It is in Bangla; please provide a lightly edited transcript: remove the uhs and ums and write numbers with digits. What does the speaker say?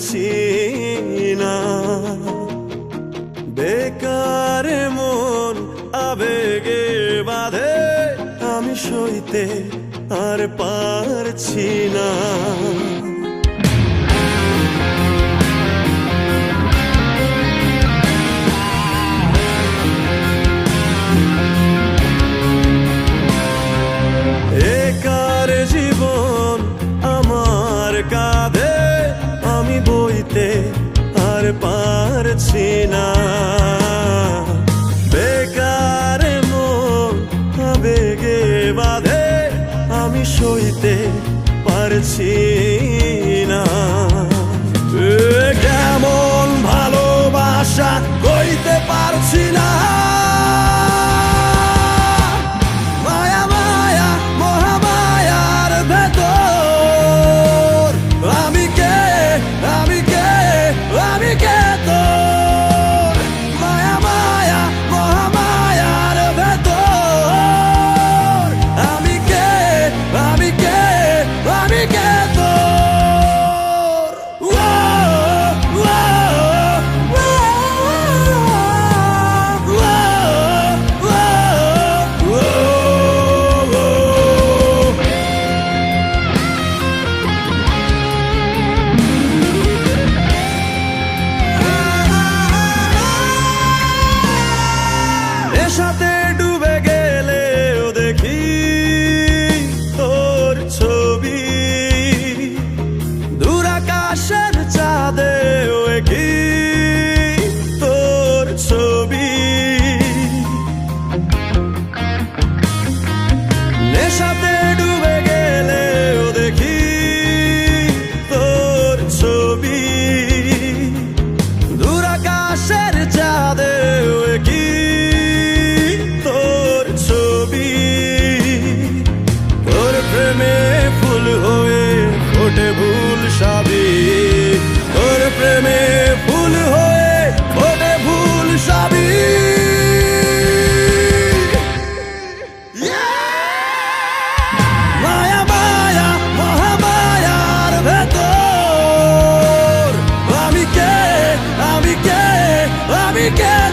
পারছি না। বেকার মন আবেগে বাঁধে, আমি সইতে আর পারছি না। একার জীবন আমার কাঁধে, আমি বইতে আর পারছি না। বেকার মন আবেগে বাঁধে, আমি সইতে পারছি না। কেমন ভালোবাসা কইতে পারছি না। সাথে ডুবে গেলেও দেখি তোর ছবি, দূর আকাশের চাঁদেও কি তোর ছবি। নেশাতে ডুবে গেলেও দেখি তোর ছবি, দূর আকাশের চাঁদেও কি প্রেমে ফুল হয়ে ফোটে ভুল সবই, তোর প্রেমে ফুল হয়ে ফোটে ভুল সবই। মায়া মায়া মহামায়ার ভেতর আমি কে, আমি কে, আমি কে।